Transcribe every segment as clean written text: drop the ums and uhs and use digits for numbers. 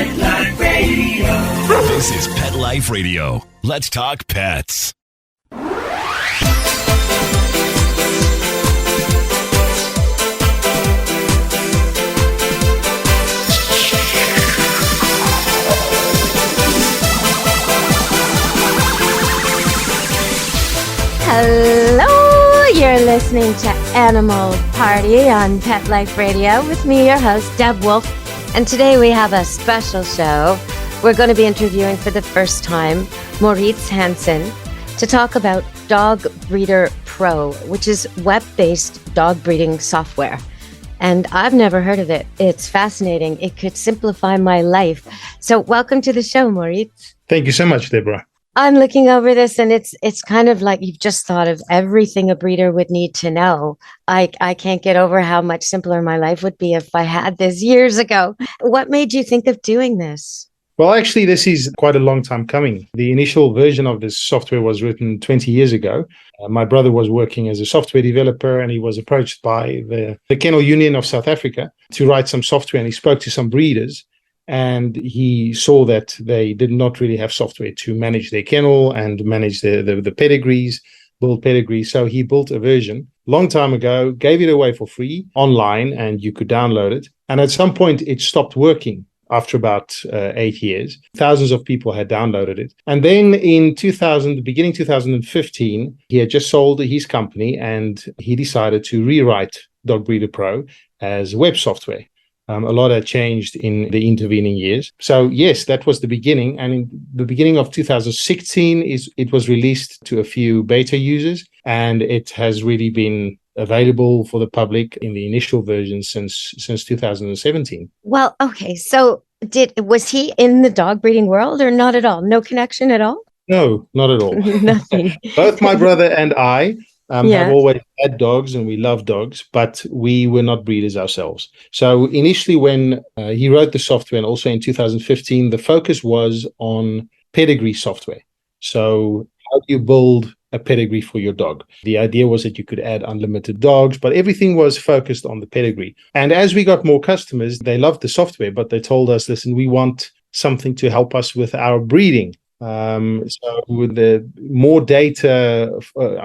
Pet Life Radio. This is Pet Life Radio. Let's talk pets. Hello, you're listening to Animal Party on Pet Life Radio with me, your host, Deb Wolf. And today we have a special show. We're going to be interviewing for the first time Mauritz Hansen to talk about Dog Breeder Pro, which is web-based dog breeding software. And I've never heard of it. It's fascinating. It could simplify my life. So welcome to the show, Mauritz. Thank you so much, Deborah. I'm looking over this and it's kind of like you've just thought of everything a breeder would need to know. I can't get over how much simpler my life would be if I had this years ago. What made you think of doing this? Well, actually, this is quite a long time coming. The initial version of this software was written 20 years ago. My brother was working as a software developer and he was approached by the Kennel Union of South Africa to write some software, and he spoke to some breeders. And he saw that they did not really have software to manage their kennel and manage the pedigrees, build pedigrees. So he built a version long time ago, gave it away for free online, and you could download it. And at some point, it stopped working after about 8 years. Thousands of people had downloaded it. And then in beginning 2015, he had just sold his company and he decided to rewrite Dog Breeder Pro as web software. A lot had changed in the intervening years. So yes, that was the beginning. And in the beginning of 2016, it was released to a few beta users, and it has really been available for the public in the initial version since 2017. Well, okay. So was he in the dog breeding world or not at all? No connection at all? No, not at all. Nothing. Both my brother and I have always had dogs, and we love dogs, but we were not breeders ourselves. So initially when he wrote the software, and also in 2015, the focus was on pedigree software. So how do you build a pedigree for your dog? The idea was that you could add unlimited dogs, but everything was focused on the pedigree. And as we got more customers, they loved the software, but they told us, listen, we want something to help us with our breeding. So with the more data,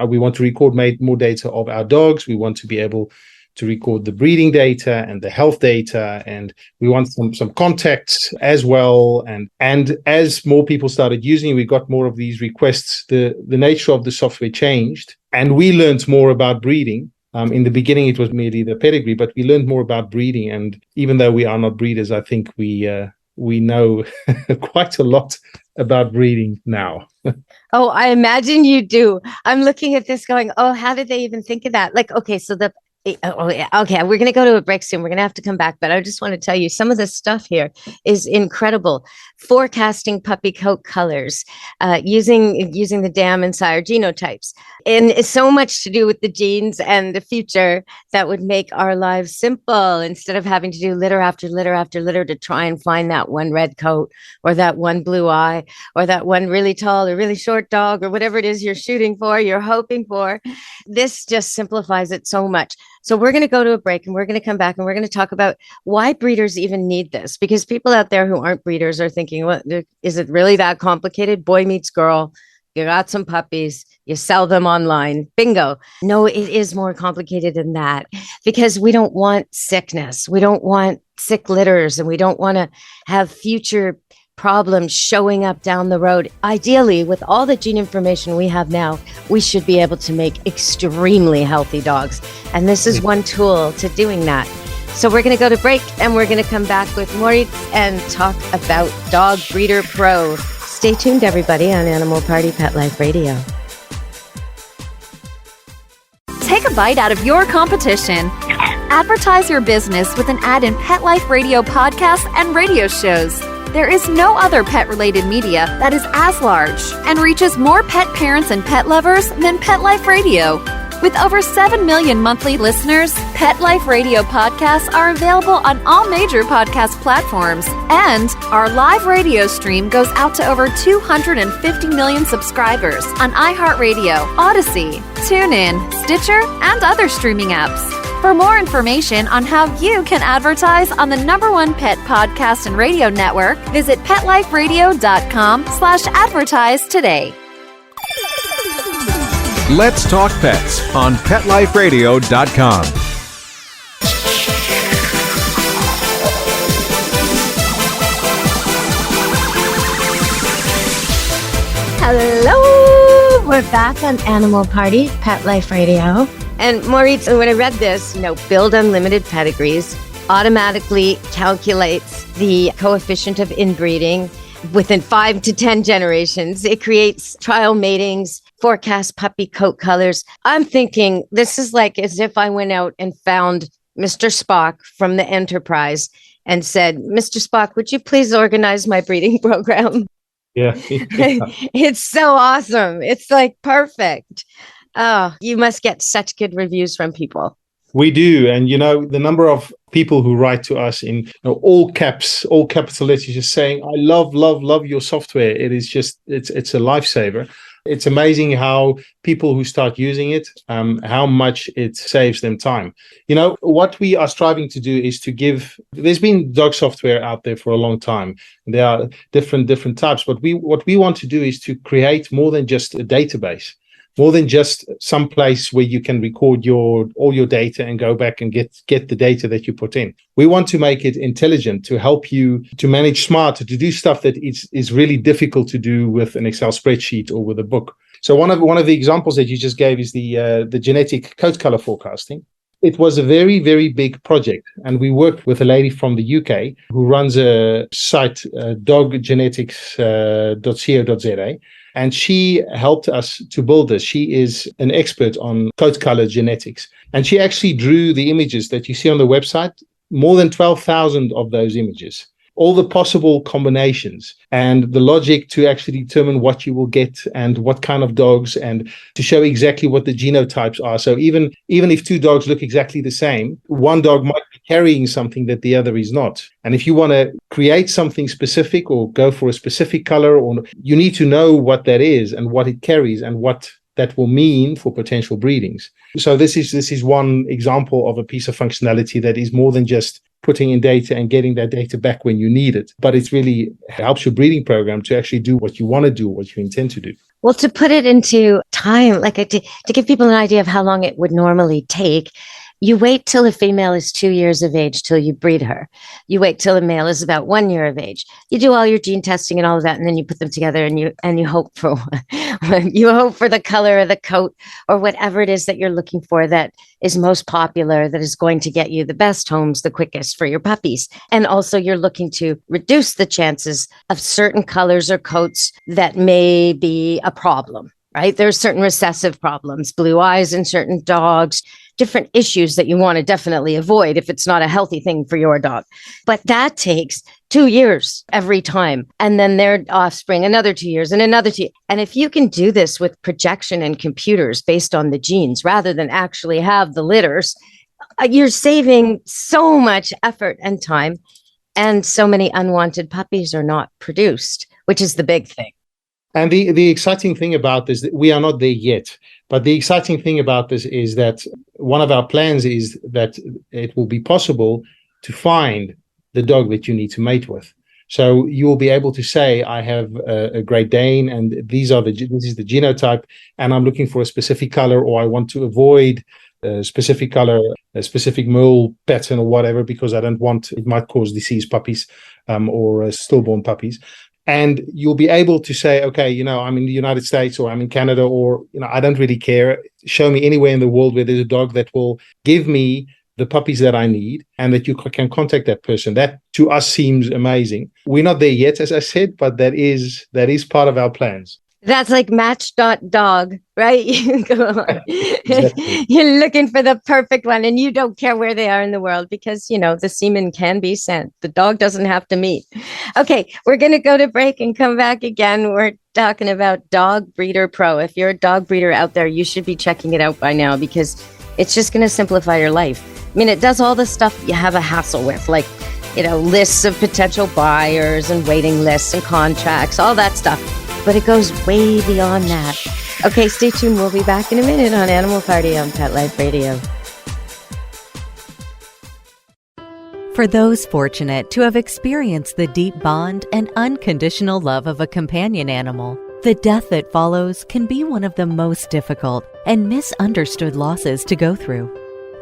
we want to record more data of our dogs. We want to be able to record the breeding data and the health data, and we want some contacts as well. And as more people started using it, we got more of these requests. The nature of the software changed, and we learned more about breeding. In the beginning, it was merely the pedigree, but we learned more about breeding. And even though we are not breeders, I think we know quite a lot about breeding now. Oh, I imagine you do. I'm looking at this going, oh, how did they even think of that? Like, okay, so okay, we're going to go to a break soon. We're going to have to come back, but I just want to tell you some of the stuff here is incredible. Forecasting puppy coat colors, using the dam and sire genotypes. And it's so much to do with the genes and the future that would make our lives simple instead of having to do litter after litter after litter to try and find that one red coat or that one blue eye or that one really tall or really short dog or whatever it is you're shooting for, you're hoping for. This just simplifies it so much. So we're going to go to a break and we're going to come back and we're going to talk about why breeders even need this, because people out there who aren't breeders are thinking, what is it really that complicated? Boy meets girl. You got some puppies, you sell them online. Bingo. No, it is more complicated than that, because we don't want sickness. We don't want sick litters, and we don't want to have future problems showing up down the road. Ideally, with all the gene information we have now, we should be able to make extremely healthy dogs. And this is one tool to doing that. So we're going to go to break and we're going to come back with Mauritz and talk about Dog Breeder Pro. Stay tuned, everybody, on Animal Party Pet Life Radio. Take a bite out of your competition. Advertise your business with an ad in Pet Life Radio podcasts and radio shows. There is no other pet-related media that is as large and reaches more pet parents and pet lovers than Pet Life Radio. With over 7 million monthly listeners, Pet Life Radio podcasts are available on all major podcast platforms, and our live radio stream goes out to over 250 million subscribers on iHeartRadio, Odyssey, TuneIn, Stitcher, and other streaming apps. For more information on how you can advertise on the #1 pet podcast and radio network, visit PetLifeRadio.com/advertise today. Let's Talk Pets on PetLifeRadio.com. Hello, we're back on Animal Party, Pet Life Radio. And Mauritz, when I read this, build unlimited pedigrees, automatically calculates the coefficient of inbreeding within 5 to 10 generations. It creates trial matings, forecast puppy coat colors. I'm thinking this is like as if I went out and found Mr. Spock from the Enterprise and said, Mr. Spock, would you please organize my breeding program? Yeah. It's so awesome. It's like perfect. Oh, you must get such good reviews from people. We do. And, the number of people who write to us in all caps, all capital letters, just saying, I love your software. It is just, it's a lifesaver. It's amazing how people who start using it, how much it saves them time. What we are striving to do is to there's been dog software out there for a long time. There are different types, but what we want to do is to create more than just a database, more than just some place where you can record all your data and go back and get the data that you put in. We want to make it intelligent, to help you to manage smarter, to do stuff that is really difficult to do with an Excel spreadsheet or with a book. So one of the examples that you just gave is the genetic coat color forecasting. It was a very, very big project, and we worked with a lady from the UK who runs a site, doggenetics.co.za. And she helped us to build this. She is an expert on coat color genetics. And she actually drew the images that you see on the website, more than 12,000 of those images, all the possible combinations and the logic to actually determine what you will get and what kind of dogs, and to show exactly what the genotypes are. So even if two dogs look exactly the same, one dog might be carrying something that the other is not. And if you want to create something specific or go for a specific color, or you need to know what that is and what it carries and what that will mean for potential breedings. So this is one example of a piece of functionality that is more than just putting in data and getting that data back when you need it, but it really helps your breeding program to actually do what you want to do, what you intend to do. Well, to put it into time, to give people an idea of how long it would normally take, you wait till a female is 2 years of age till you breed her. You wait till a male is about 1 year of age. You do all your gene testing and all of that, and then you put them together and you hope for the color of the coat or whatever it is that you're looking for that is most popular, that is going to get you the best homes the quickest for your puppies. And also you're looking to reduce the chances of certain colors or coats that may be a problem, right? There's certain recessive problems, blue eyes in certain dogs, different issues that you want to definitely avoid if it's not a healthy thing for your dog. But that takes 2 years every time. And then their offspring, another 2 years and another 2 years. And if you can do this with projection and computers based on the genes, rather than actually have the litters, you're saving so much effort and time. And so many unwanted puppies are not produced, which is the big thing. And the exciting thing about this, we are not there yet, but the exciting thing about this is that one of our plans is that it will be possible to find the dog that you need to mate with. So you will be able to say, I have a Great Dane, and this is the genotype, and I'm looking for a specific color, or I want to avoid a specific color, a specific mole pattern or whatever, because I don't want, it might cause diseased puppies or stillborn puppies. And you'll be able to say, okay, I'm in the United States or I'm in Canada, or, I don't really care. Show me anywhere in the world where there's a dog that will give me the puppies that I need, and that you can contact that person. That to us seems amazing. We're not there yet, as I said, but that is part of our plans. That's like Match.dog, right? You go on. Exactly. You're looking for the perfect one, and you don't care where they are in the world, because, the semen can be sent. The dog doesn't have to meet. Okay, we're going to go to break and come back again. We're talking about Dog Breeder Pro. If you're a dog breeder out there, you should be checking it out by now, because it's just going to simplify your life. I mean, it does all the stuff you have a hassle with, like, lists of potential buyers and waiting lists and contracts, all that stuff. But it goes way beyond that. Okay, stay tuned. We'll be back in a minute on Animal Party on Pet Life Radio. For those fortunate to have experienced the deep bond and unconditional love of a companion animal, the death that follows can be one of the most difficult and misunderstood losses to go through.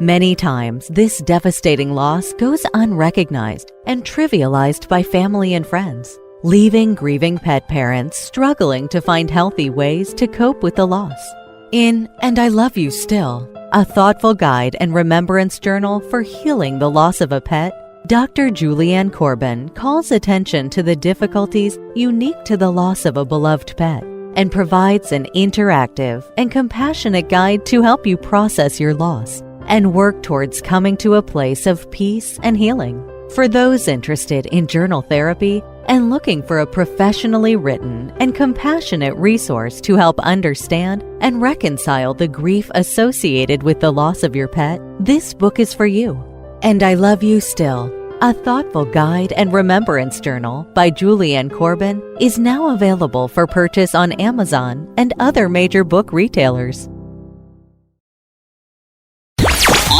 Many times, this devastating loss goes unrecognized and trivialized by family and friends, leaving grieving pet parents struggling to find healthy ways to cope with the loss. In And I Love You Still, a thoughtful guide and remembrance journal for healing the loss of a pet, Dr. Julianne Corbin calls attention to the difficulties unique to the loss of a beloved pet and provides an interactive and compassionate guide to help you process your loss and work towards coming to a place of peace and healing. For those interested in journal therapy and looking for a professionally written and compassionate resource to help understand and reconcile the grief associated with the loss of your pet, this book is for you. And I Love You Still, a thoughtful guide and remembrance journal by Julianne Corbin, is now available for purchase on Amazon and other major book retailers.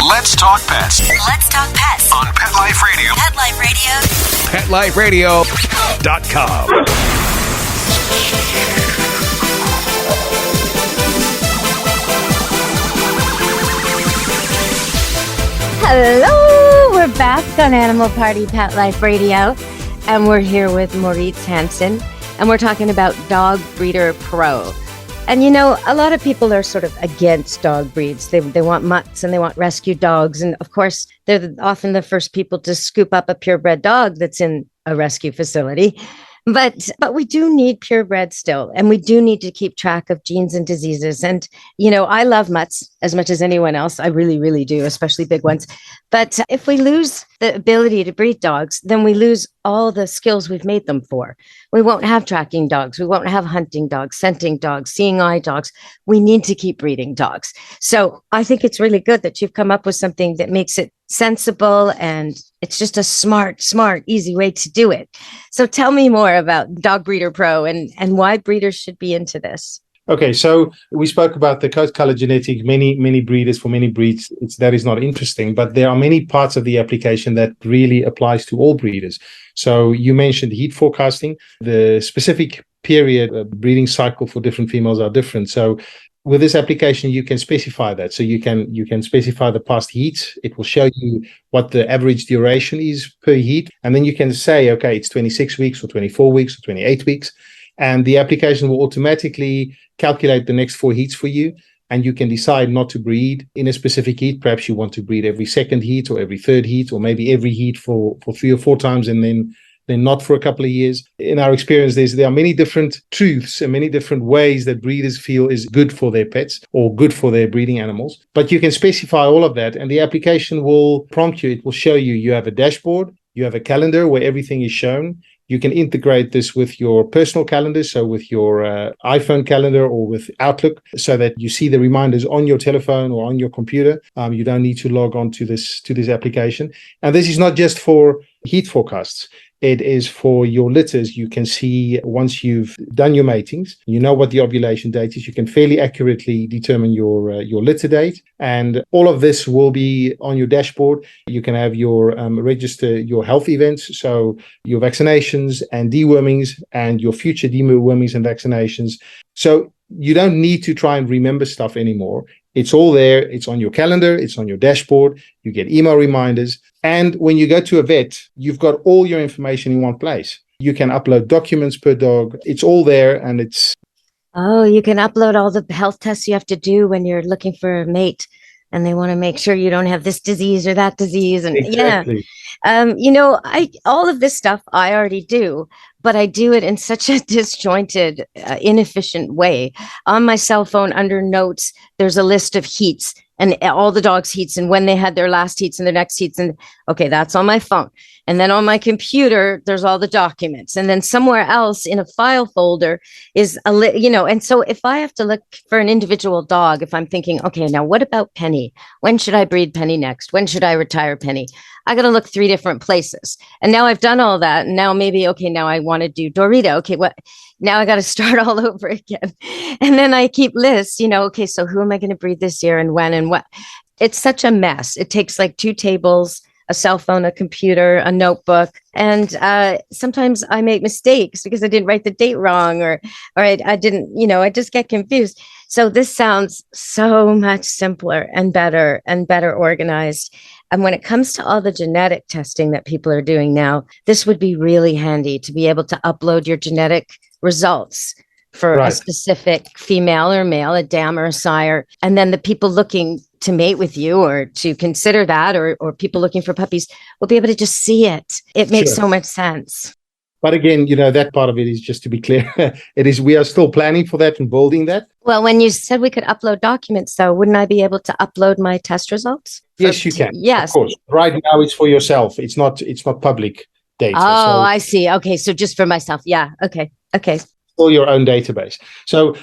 Let's talk pets Let's talk pets on Pet Life Radio. Pet Life Radio. PetLifeRadio.com. Hello, we're back on Animal Party Pet Life Radio, and we're here with Mauritz Hansen, and we're talking about Dog Breeder Pro. And you know, a lot of people are sort of against dog breeds. They want mutts and they want rescue dogs. And of course, they're often the first people to scoop up a purebred dog that's in a rescue facility. But we do need purebred still, and we do need to keep track of genes and diseases. And, you know, I love mutts as much as anyone else. I really, really do, especially big ones. But if we lose the ability to breed dogs, then we lose all the skills we've made them for. We won't have tracking dogs. We won't have hunting dogs, scenting dogs, seeing eye dogs. We need to keep breeding dogs. So I think it's really good that you've come up with something that makes it sensible, and it's just a smart, easy way to do it. So tell me more about Dog Breeder Pro and why breeders should be into this. Okay, so we spoke about the coat color genetic. Many breeders for many breeds, that is not interesting, but there are many parts of the application that really applies to all breeders. So you mentioned heat forecasting. The specific period breeding cycle for different females are different. So with this application, you can specify that. So you can specify the past heats. It will show you what the average duration is per heat. And then you can say, okay, it's 26 weeks or 24 weeks or 28 weeks. And the application will automatically calculate the next 4 heats for you. And you can decide not to breed in a specific heat. Perhaps you want to breed every second heat or every third heat, or maybe every heat for 3 or 4 times and then not for a couple of years. In our experience, there are many different truths and many different ways that breeders feel is good for their pets or good for their breeding animals. But you can specify all of that, and the application will prompt you. It will show you. You have a dashboard, you have a calendar where everything is shown. You can integrate this with your personal calendar, so with your iPhone calendar or with Outlook, so that you see the reminders on your telephone or on your computer. You don't need to log on to this application. And this is not just for heat forecasts. It is for your litters. You can see once you've done your matings, you know what the ovulation date is. You can fairly accurately determine your litter date. And all of this will be on your dashboard. You can have your register your health events, so your vaccinations and dewormings and your future dewormings and vaccinations. So you don't need to try and remember stuff anymore. It's all there. It's on your calendar. It's on your dashboard. You get email reminders. And when you go to a vet, you've got all your information in one place. You can upload documents per dog. It's all there, and it's... Oh, you can upload all the health tests you have to do when you're looking for a mate, and they want to make sure you don't have this disease or that disease. And Exactly. you know, all of this stuff I already do, but I do it in such a disjointed, inefficient way. On my cell phone, under notes, there's a list of heats and all the dogs' heats and when they had their last heats and their next heats. And okay, that's on my phone. And then on my computer, there's all the documents. And then somewhere else in a file folder is and so if I have to look for an individual dog, if I'm thinking, okay, now what about Penny? When should I breed Penny next? When should I retire Penny? I got to look 3 different places. And now I've done all that. And now maybe, okay, now I want to do Dorita. Okay, what? Now I got to start all over again. And then I keep lists, okay, so who am I going to breed this year and when and what? It's such a mess. It takes like 2 tables a cell phone, a computer, a notebook. And sometimes I make mistakes because I didn't write the date wrong or I didn't, I just get confused. So this sounds so much simpler and better organized. And when it comes to all the genetic testing that people are doing now, this would be really handy to be able to upload your genetic results for a specific female or male, a dam or a sire. And then the people looking to mate with you or to consider that, or people looking for puppies will be able to just see it. It makes so much sense. But again, that part of it is, just to be clear, we are still planning for that and building that. Well, when you said we could upload documents, though, wouldn't I be able to upload my test results? Yes, you can. Yes. Of course. Right now it's for yourself. It's not public data. Oh, I see. Okay. So just for myself. Yeah. Okay. For your own database. So,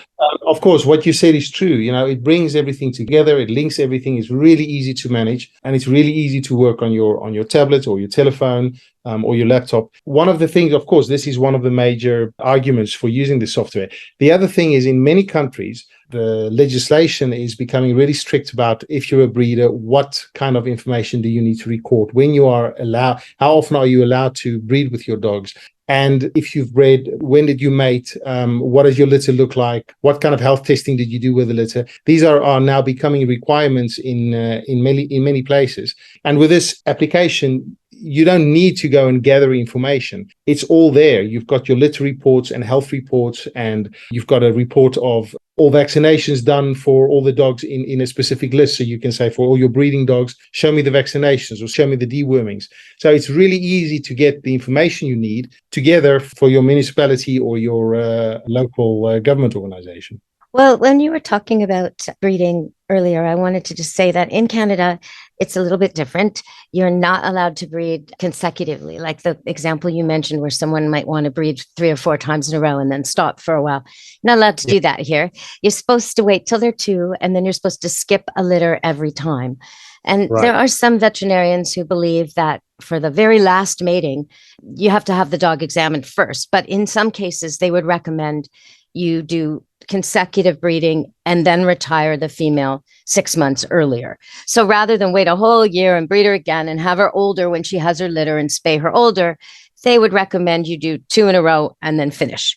of course, what you said is true. It brings everything together. It links everything. It's really easy to manage, and it's really easy to work on your tablet or your telephone or your laptop. One of the things, of course, this is one of the major arguments for using the software. The other thing is, in many countries, the legislation is becoming really strict about, if you're a breeder, what kind of information do you need to record, when you are allowed, how often are you allowed to breed with your dogs. And if you've bred, when did you mate? What does your litter look like? What kind of health testing did you do with the litter? These are now becoming requirements in many places. And with this application, you don't need to go and gather information. It's all there. You've got your litter reports and health reports, and you've got a report of all vaccinations done for all the dogs in a specific list. So you can say, for all your breeding dogs, show me the vaccinations or show me the dewormings. So it's really easy to get the information you need together for your municipality or your local government organization. Well, when you were talking about breeding earlier, I wanted to just say that in Canada, it's a little bit different. You're not allowed to breed consecutively, like the example you mentioned where someone might want to breed 3 or 4 times in a row and then stop for a while. You're not allowed to do that here. You're supposed to wait till they're 2, and then you're supposed to skip a litter every time. And there are some veterinarians who believe that for the very last mating, you have to have the dog examined first. But in some cases, they would recommend you do consecutive breeding and then retire the female 6 months earlier. So rather than wait a whole year and breed her again and have her older when she has her litter and spay her older, they would recommend you do 2 in a row and then finish.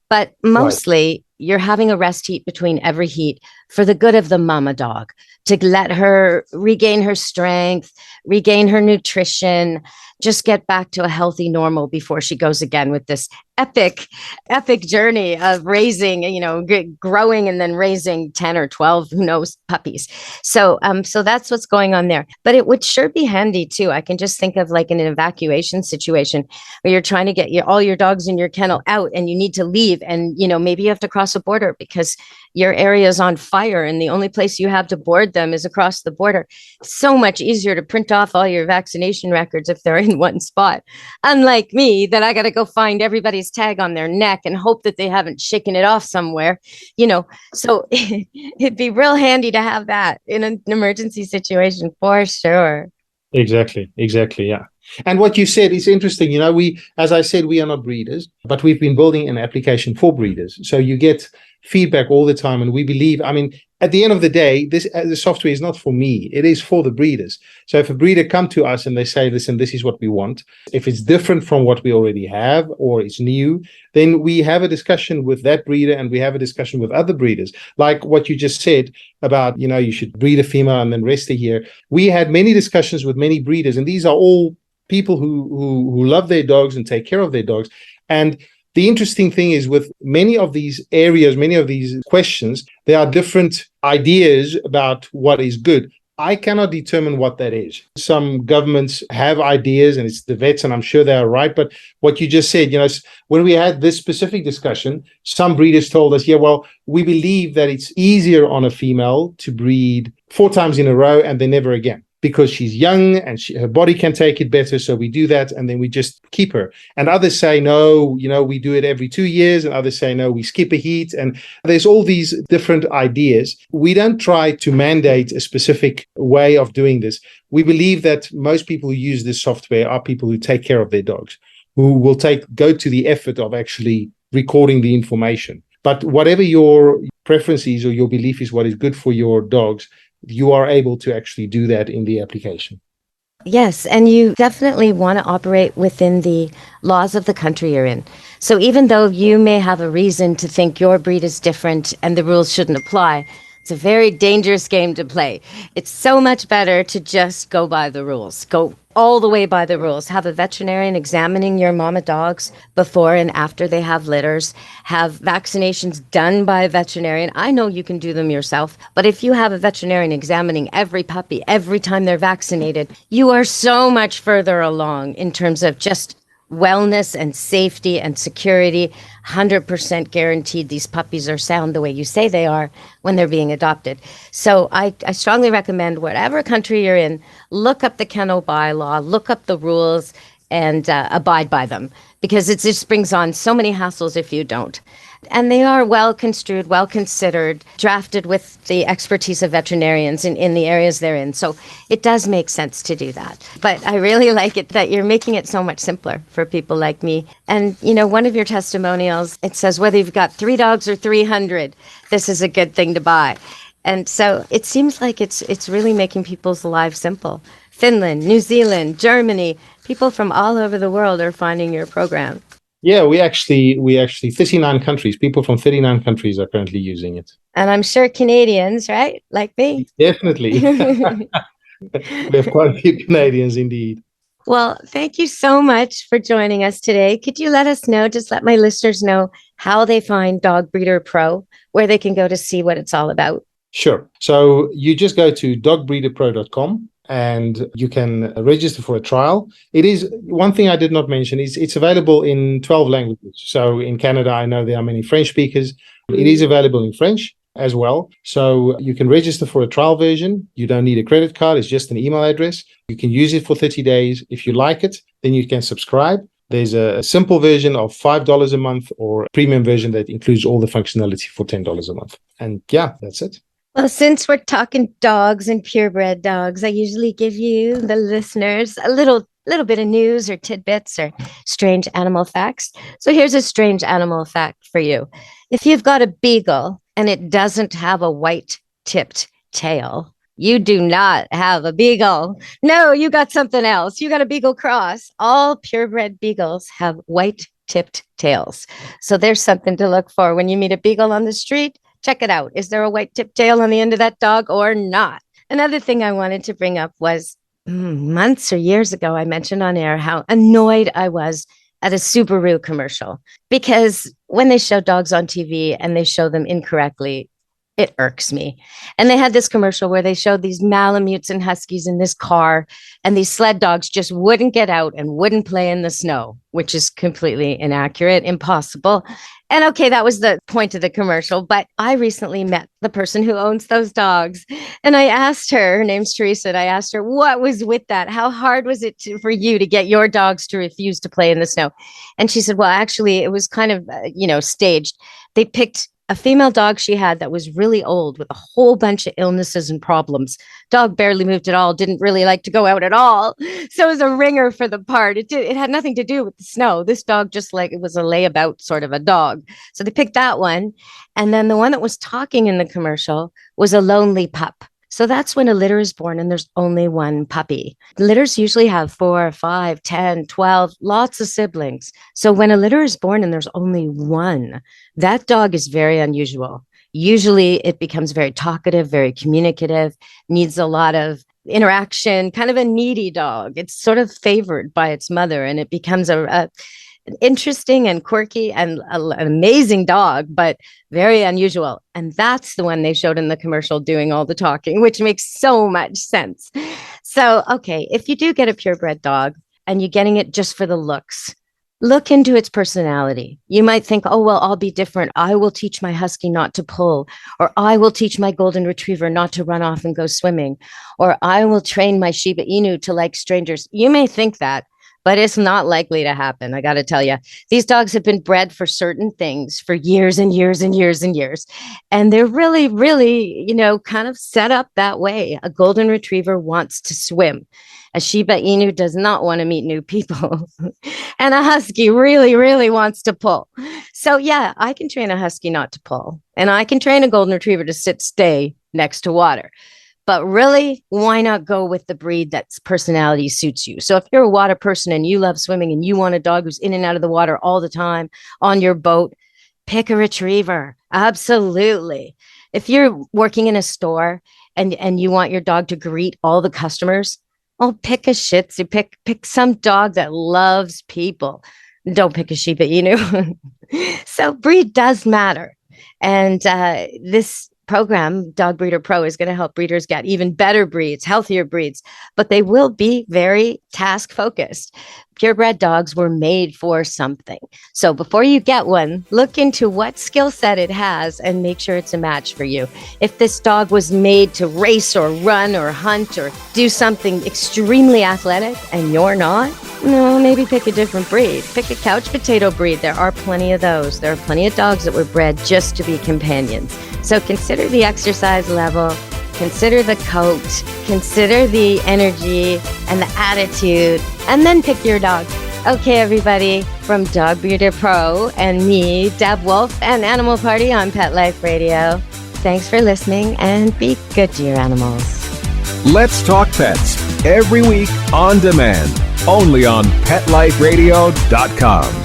But mostly you're having a rest heat between every heat for the good of the mama dog, to let her regain her strength, regain her nutrition, just get back to a healthy normal before she goes again with this epic journey of raising, growing and then raising 10 or 12, who knows, puppies. So that's what's going on there. But it would sure be handy too. I can just think of like in an evacuation situation where you're trying to get all your dogs in your kennel out and you need to leave. And, maybe you have to cross a border because your area is on fire and the only place you have to board them is across the border. So much easier to print off all your vaccination records if they're in one spot. Unlike me, that I got to go find everybody's tag on their neck and hope that they haven't shaken it off somewhere, so it'd be real handy to have that in an emergency situation for sure. Exactly. Yeah. And what you said is interesting. As I said, we are not breeders, but we've been building an application for breeders. So you get feedback all the time. And we believe, at the end of the day, the software is not for me. It is for the breeders. So if a breeder come to us and they say, listen, this is what we want. If it's different from what we already have or it's new, then we have a discussion with that breeder and we have a discussion with other breeders. Like what you just said about, you should breed a female and then rest her here. We had many discussions with many breeders, and these are all people who love their dogs and take care of their dogs. And the interesting thing is, with many of these areas, many of these questions, there are different ideas about what is good. I cannot determine what that is. Some governments have ideas, and it's the vets, and I'm sure they are right. But what you just said, when we had this specific discussion, some breeders told us, we believe that it's easier on a female to breed 4 times in a row and then never again, because she's young and her body can take it better. So we do that and then we just keep her. And others say, no, we do it every 2 years. And others say, no, we skip a heat. And there's all these different ideas. We don't try to mandate a specific way of doing this. We believe that most people who use this software are people who take care of their dogs, who will go to the effort of actually recording the information. But whatever your preference is or your belief is what is good for your dogs, you are able to actually do that in the application. Yes, and you definitely want to operate within the laws of the country you're in. So even though you may have a reason to think your breed is different and the rules shouldn't apply, it's a very dangerous game to play. It's so much better to just go by the rules. Go all the way by the rules. Have a veterinarian examining your mama dogs before and after they have litters. Have vaccinations done by a veterinarian. I know you can do them yourself, but if you have a veterinarian examining every puppy every time they're vaccinated, you are so much further along in terms of just wellness and safety and security. 100% guaranteed these puppies are sound the way you say they are when they're being adopted. So I strongly recommend whatever country you're in, look up the kennel bylaw, look up the rules, and abide by them, because it just brings on so many hassles if you don't. And they are well construed, well considered, drafted with the expertise of veterinarians in the areas they're in. So it does make sense to do that. But I really like it that you're making it so much simpler for people like me. And, you know, one of your testimonials, it says, whether you've got 3 dogs or 300, this is a good thing to buy. And so it seems like it's really making people's lives simple. Finland, New Zealand, Germany, people from all over the world are finding your program. Yeah, we actually 39 countries, people from 39 countries are currently using it. And I'm sure Canadians, right? Like me. Definitely. We have quite a few Canadians indeed. Well, thank you so much for joining us today. Could you let us know, just let my listeners know how they find Dog Breeder Pro, where they can go to see what it's all about? Sure. So you just go to dogbreederpro.com and you can register for a trial. It is one thing I did not mention is it's available in 12 languages. So in Canada, I know there are many French speakers. It is available in French as well. So you can register for a trial version. You don't need a credit card. It's just an email address. You can use it for 30 days. If you like it, then you can subscribe. There's a simple version of $5 a month or a premium version that includes all the functionality for $10 a month. And yeah, that's it. Well, since we're talking dogs and purebred dogs, I usually give you, the listeners, a little bit of news or tidbits or strange animal facts. So here's a strange animal fact for you. If you've got a beagle and it doesn't have a white tipped tail, you do not have a beagle. No, you got something else. You got a beagle cross. All purebred beagles have white tipped tails. So there's something to look for when you meet a beagle on the street. Check it out. Is there a white tip tail on the end of that dog or not? Another thing I wanted to bring up was months or years ago, I mentioned on air how annoyed I was at a Subaru commercial, because when they show dogs on TV and they show them incorrectly, it irks me. And they had this commercial where they showed these Malamutes and Huskies in this car, and these sled dogs just wouldn't get out and wouldn't play in the snow, which is completely inaccurate, impossible. And okay, that was the point of the commercial, but I recently met the person who owns those dogs. And I asked her name's Teresa, and I asked her, what was with that? How hard was it for you to get your dogs to refuse to play in the snow? And she said, well, actually, it was kind of, staged. They picked a female dog she had that was really old with a whole bunch of illnesses and problems. Dog barely moved at all, didn't really like to go out at all. So it was a ringer for the part. It had nothing to do with the snow. This dog just it was a layabout sort of a dog. So they picked that one. And then the one that was talking in the commercial was a lonely pup. So that's when a litter is born and there's only one puppy. Litters usually have 4, 5, 10, 12, lots of siblings. So when a litter is born and there's only one, that dog is very unusual. Usually it becomes very talkative, very communicative, needs a lot of interaction, kind of a needy dog. It's sort of favored by its mother, and it becomes an interesting and quirky and an amazing dog, but very unusual. And that's the one they showed in the commercial doing all the talking, which makes so much sense. So, okay, if you do get a purebred dog and you're getting it just for the looks, look into its personality. You might think, oh, well, I'll be different. I will teach my husky not to pull, or I will teach my golden retriever not to run off and go swimming, or I will train my Shiba Inu to like strangers. You may think that, but it's not likely to happen. I got to tell you, these dogs have been bred for certain things for years and years and years and years. And they're really, really, kind of set up that way. A golden retriever wants to swim. A Shiba Inu does not want to meet new people. And a husky really, really wants to pull. So yeah, I can train a husky not to pull. And I can train a golden retriever to stay next to water. But really, why not go with the breed that's personality suits you? So if you're a water person and you love swimming and you want a dog who's in and out of the water all the time on your boat, pick a retriever. Absolutely. If you're working in a store and you want your dog to greet all the customers, pick a Shih Tzu. Pick some dog that loves people. Don't pick a Shiba Inu. So breed does matter. And this program, Dog Breeder Pro, is going to help breeders get even better breeds, healthier breeds, but they will be very task focused. Purebred dogs were made for something. So before you get one, look into what skill set it has and make sure it's a match for you. If this dog was made to race or run or hunt or do something extremely athletic and you're not, no, maybe pick a different breed. Pick a couch potato breed. There are plenty of those. There are plenty of dogs that were bred just to be companions. So consider the exercise level, consider the coat, consider the energy and the attitude, and then pick your dog. Okay, everybody, from Dog Breeder Pro and me, Deb Wolf, and Animal Party on Pet Life Radio, thanks for listening and be good to your animals. Let's Talk Pets, every week on demand, only on PetLifeRadio.com.